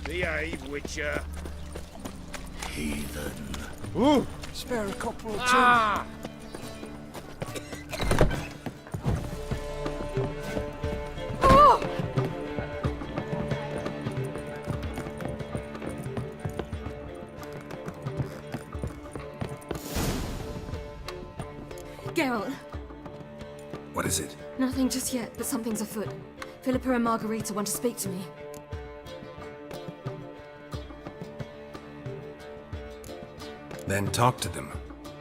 Behave, Witcher. Heathen. Ooh! Spare a couple or two. Ah! Geralt. What is it? Nothing just yet, but something's afoot. Philippa and Margarita want to speak to me. Then talk to them.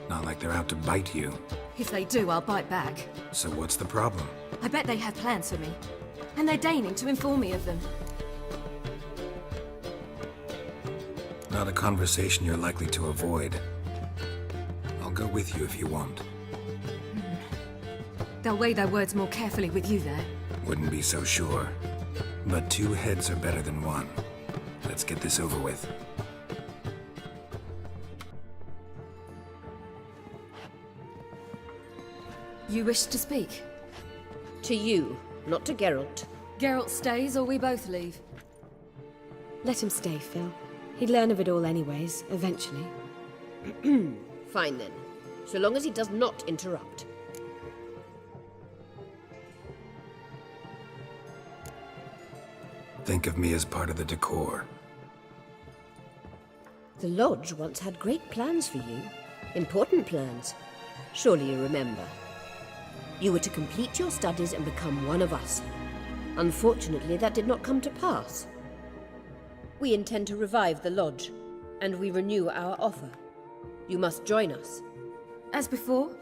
Not like they're out to bite you. If they do, I'll bite back. So what's the problem? I bet they have plans for me. And they're deigning to inform me of them. Not a conversation you're likely to avoid. I'll go with you if you want. They'll weigh their words more carefully with you there. Wouldn't be so sure. But 2 heads are better than 1. Let's get this over with. You wish to speak? To you, not to Geralt. Geralt stays or we both leave. Let him stay, Phil. He'd learn of it all anyways, eventually. Fine then. So long as he does not interrupt. Think of me as part of the decor. The Lodge once had great plans for you. Important plans. Surely you remember. You were to complete your studies and become one of us. Unfortunately, that did not come to pass. We intend to revive the Lodge, and we renew our offer. You must join us. As before,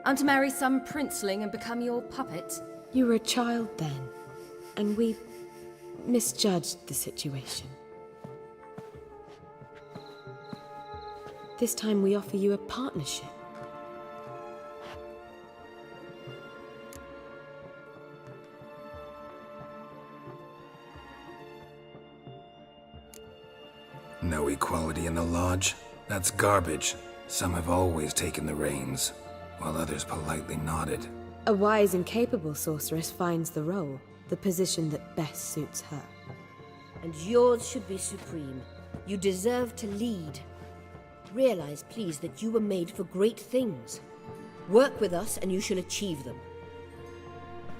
I'm to marry some princeling and become your puppet. You were a child then, and we misjudged the situation. This time we offer you a partnership. No equality in the Lodge? That's garbage. Some have always taken the reins, while others politely nodded. A wise and capable sorceress finds the role, the position that best suits her. And yours should be supreme. You deserve to lead. Realize, please, that you were made for great things. Work with us and you shall achieve them.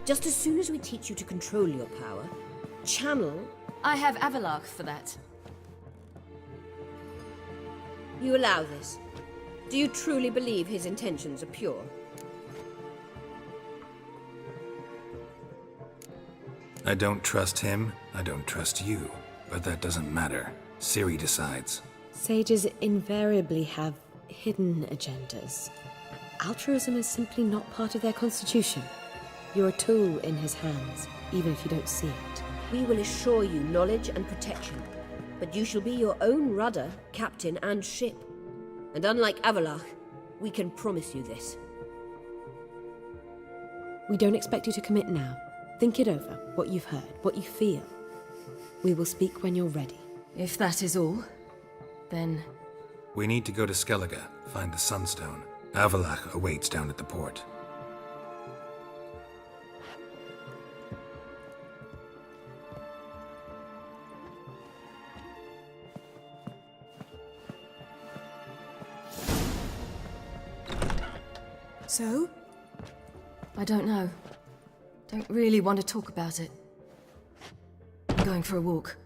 Just as soon as we teach you to control your power, channel... I have Avalark for that. You allow this. Do you truly believe his intentions are pure? I don't trust him, I don't trust you. But that doesn't matter. Ciri decides. Sages invariably have hidden agendas. Altruism is simply not part of their constitution. You're a tool in his hands, even if you don't see it. We will assure you knowledge and protection, but you shall be your own rudder, captain, and ship. And unlike Avalark, we can promise you this. We don't expect you to commit now. Think it over, what you've heard, what you feel. We will speak when you're ready. If that is all, then... We need to go to Skellige, find the Sunstone. Avalark awaits down at the port. So? I don't know. Don't really want to talk about it. I'm going for a walk.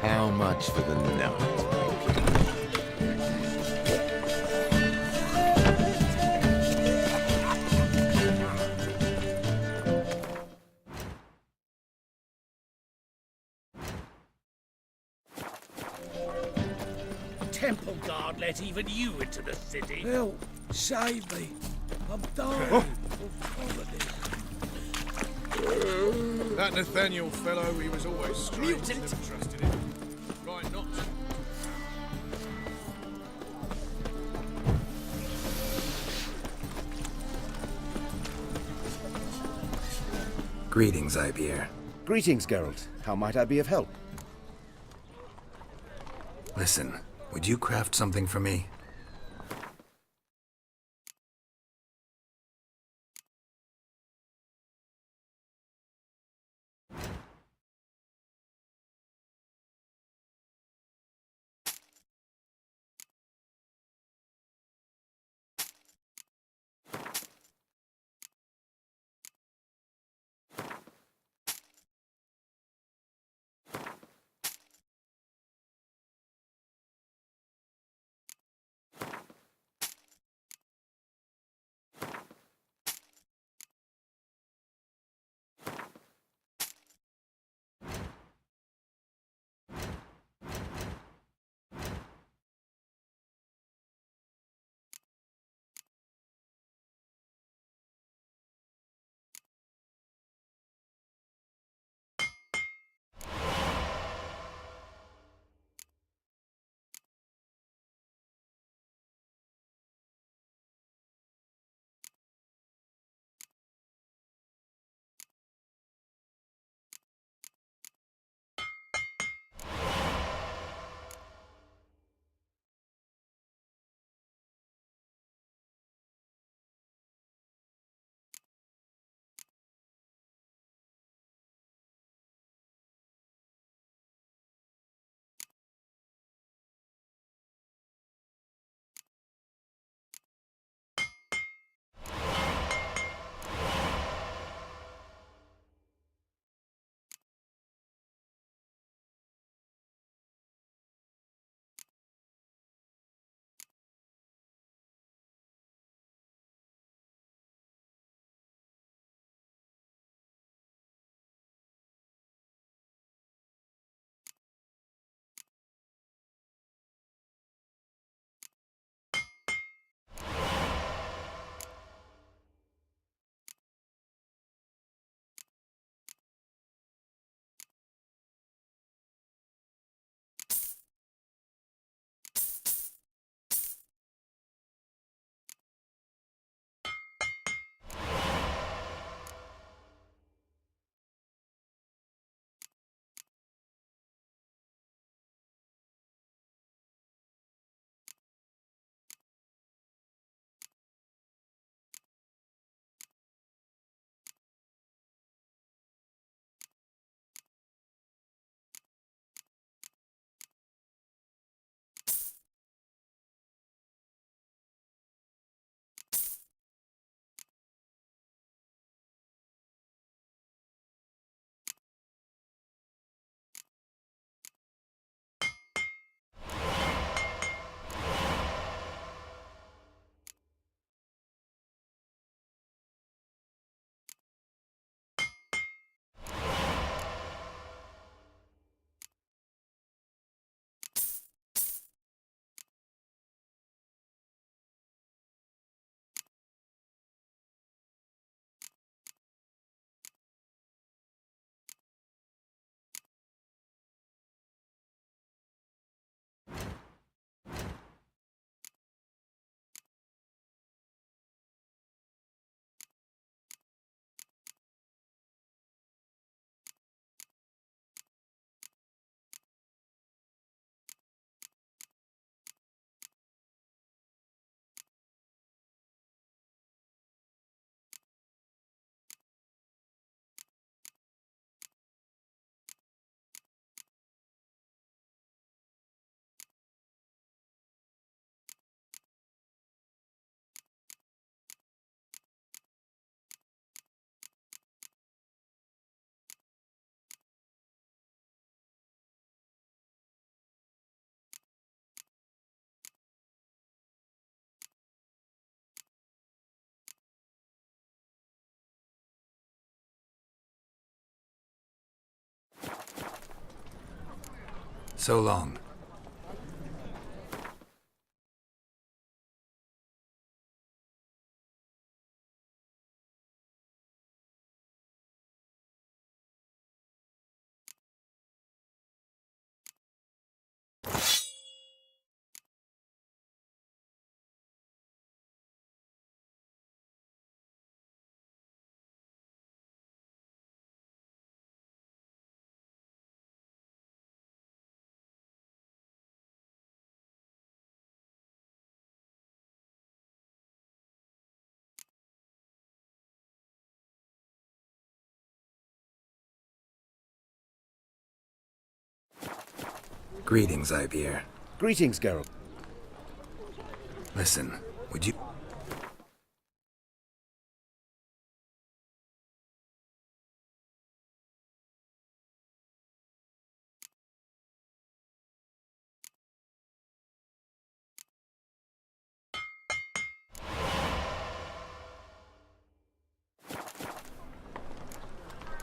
How much for the note? Temple guard let even you into the city. Help! Save me! I'm dying of poverty. That Nathaniel fellow, he was always strange. Mutant! Never trusted him. Right not to. Greetings, Ibier. Greetings, Geralt. How might I be of help? Listen, would you craft something for me? So long. Greetings, Ivier. Greetings, Geralt. Listen, would you...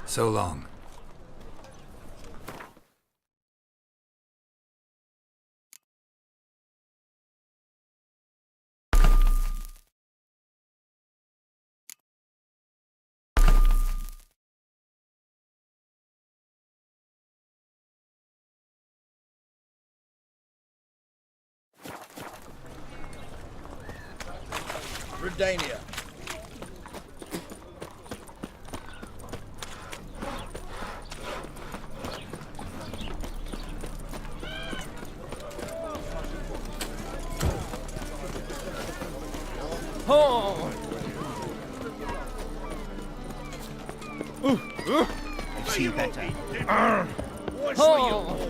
So long. Redania. I've seen better. What's with you walking?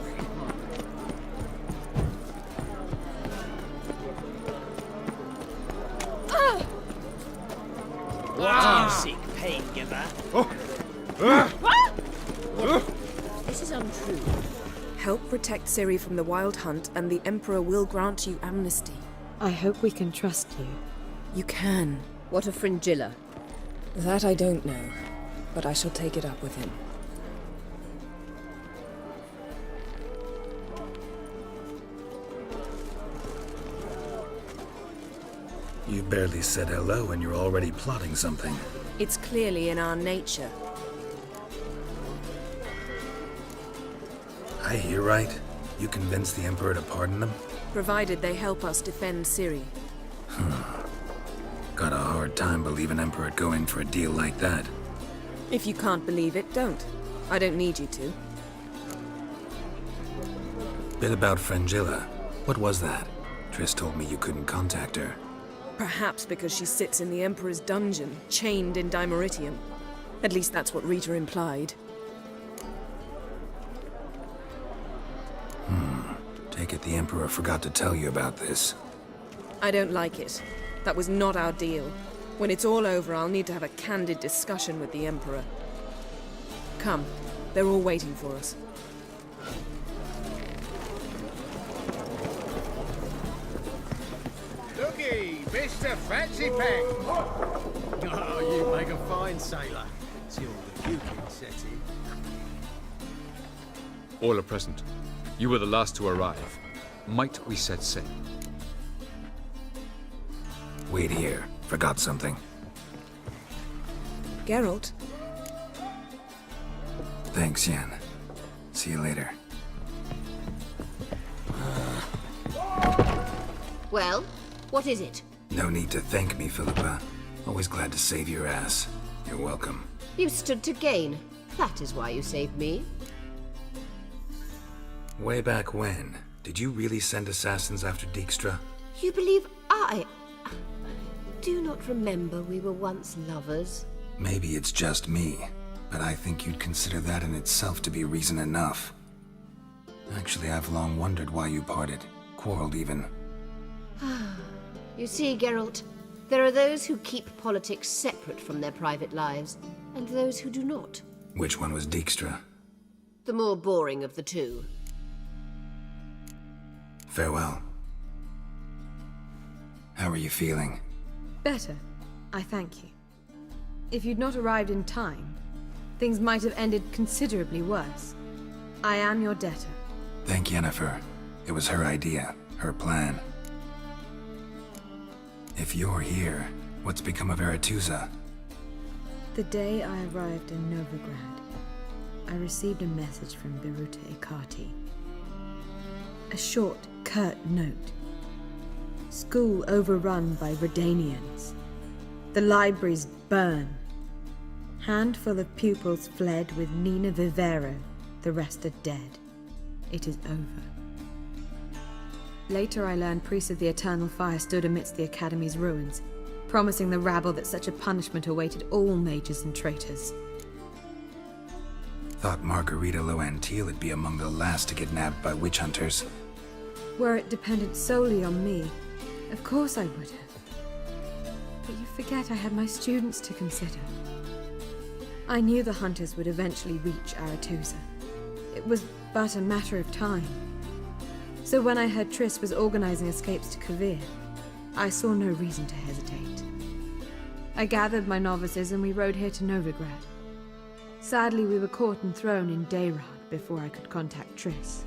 What are you sick, pain giver? This is untrue. Help protect Ciri from the Wild Hunt, and the Emperor will grant you amnesty. I hope we can trust you. You can. What of Fringilla? That I don't know, but I shall take it up with him. You barely said hello and you're already plotting something. It's clearly in our nature. I hear right? You convinced the Emperor to pardon them? Provided they help us defend Ciri. Got a hard time believing Emperor'd go in for a deal like that. If you can't believe it, don't. I don't need you to. Bit about Fringilla. What was that? Triss told me you couldn't contact her. Perhaps because she sits in the Emperor's dungeon, chained in Dimeritium. At least that's what Rita implied. Take it the Emperor forgot to tell you about this. I don't like it. That was not our deal. When it's all over, I'll need to have a candid discussion with the Emperor. Come, they're all waiting for us. Looky, Mr. Fancy Pack. Oh, you make a fine sailor. Till the Duke set in. All are present. You were the last to arrive. Might we set sail? Wait here. Forgot something. Geralt? Thanks, Yen. See you later. Well, what is it? No need to thank me, Philippa. Always glad to save your ass. You're welcome. You stood to gain. That is why you saved me. Way back when, did you really send assassins after Dijkstra? You believe I... Do you not remember we were once lovers? Maybe it's just me, but I think you'd consider that in itself to be reason enough. Actually, I've long wondered why you parted. Quarreled even. You see, Geralt, there are those who keep politics separate from their private lives, and those who do not. Which one was Dijkstra? The more boring of the two. Farewell. How are you feeling? Better. I thank you. If you'd not arrived in time, things might have ended considerably worse. I am your debtor. Thank Yennefer. It was her idea, her plan. If you're here, what's become of Aretusa? The day I arrived in Novigrad, I received a message from Biruta Ikati. A short, curt note. School overrun by Redanians. The libraries burn. Handful of pupils fled with Nina Vivero. The rest are dead. It is over. Later I learned priests of the Eternal Fire stood amidst the Academy's ruins, promising the rabble that such a punishment awaited all mages and traitors. Thought Margarita Loantil would be among the last to get nabbed by witch hunters. Were it dependent solely on me, of course I would have. But you forget I had my students to consider. I knew the hunters would eventually reach Aretusa. It was but a matter of time. So when I heard Triss was organizing escapes to Kavir, I saw no reason to hesitate. I gathered my novices and we rode here to Novigrad. Sadly, we were caught and thrown in Dayrod before I could contact Triss.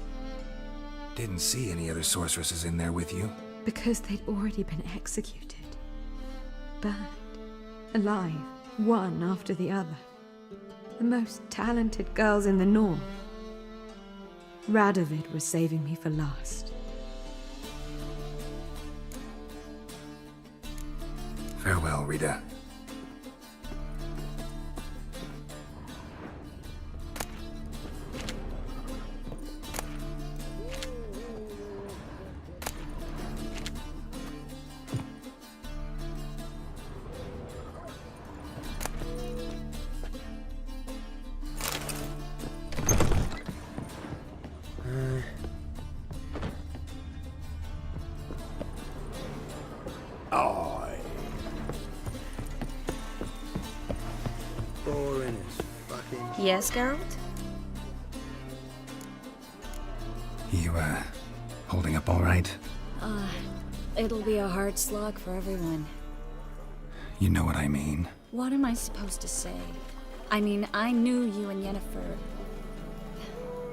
Didn't see any other sorceresses in there with you? Because they'd already been executed. Burned. Alive. One after the other. The most talented girls in the north. Radovid was saving me for last. Farewell, Rita. Boring as fucking... Yes, Geralt? You, holding up all right? It'll be a hard slog for everyone. You know what I mean. What am I supposed to say? I mean, I knew you and Yennefer...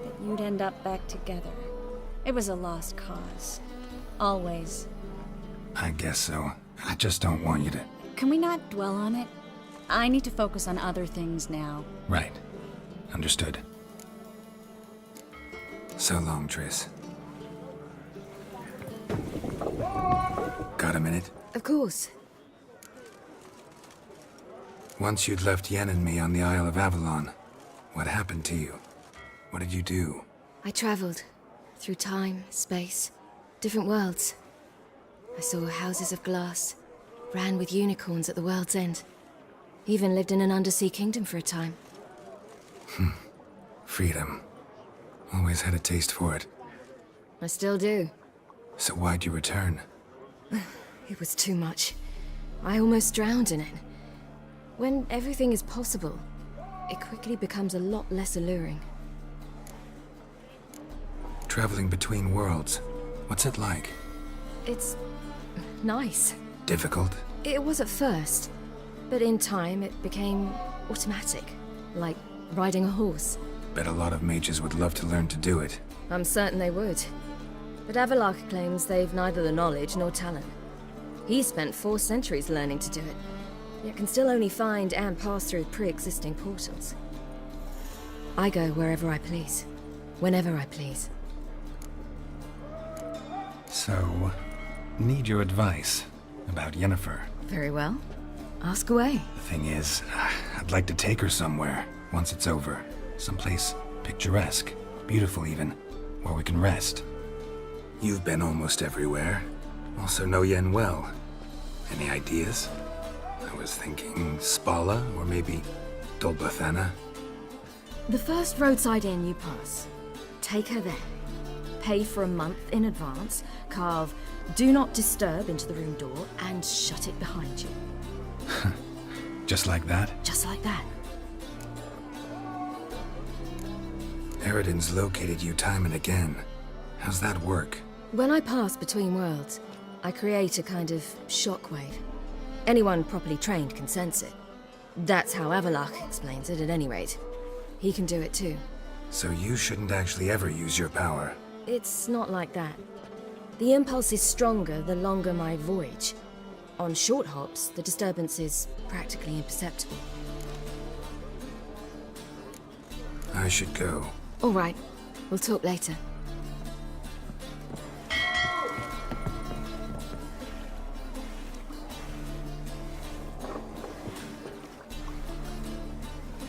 that you'd end up back together. It was a lost cause. Always. I guess so. I just don't want you to... Can we not dwell on it? I need to focus on other things now. Right. Understood. So long, Triss. Got a minute? Of course. Once you'd left Yen and me on the Isle of Avalon, what happened to you? What did you do? I traveled. Through time, space, different worlds. I saw houses of glass, ran with unicorns at the world's end. Even lived in an undersea kingdom for a time. Freedom. Always had a taste for it. I still do. So why'd you return? It was too much. I almost drowned in it. When everything is possible, it quickly becomes a lot less alluring. Traveling between worlds. What's it like? It's... nice. Difficult? It was at first. But in time, it became automatic. Like riding a horse. Bet a lot of mages would love to learn to do it. I'm certain they would. But Avalark claims they've neither the knowledge nor talent. He spent 4 centuries learning to do it, yet can still only find and pass through pre-existing portals. I go wherever I please. Whenever I please. So, need your advice about Yennefer. Very well. Ask away. The thing is, I'd like to take her somewhere, once it's over. Someplace picturesque, beautiful even, where we can rest. You've been almost everywhere. Also know Yen well. Any ideas? I was thinking Spala, or maybe Dolbathana. The first roadside inn you pass. Take her there. Pay for a month in advance, carve "Do Not Disturb" into the room door, and shut it behind you. Just like that? Just like that. Eridan's located you time and again. How's that work? When I pass between worlds, I create a kind of shockwave. Anyone properly trained can sense it. That's how Avalark explains it, at any rate. He can do it too. So you shouldn't actually ever use your power. It's not like that. The impulse is stronger the longer my voyage. On short hops, the disturbance is practically imperceptible. I should go. All right. We'll talk later.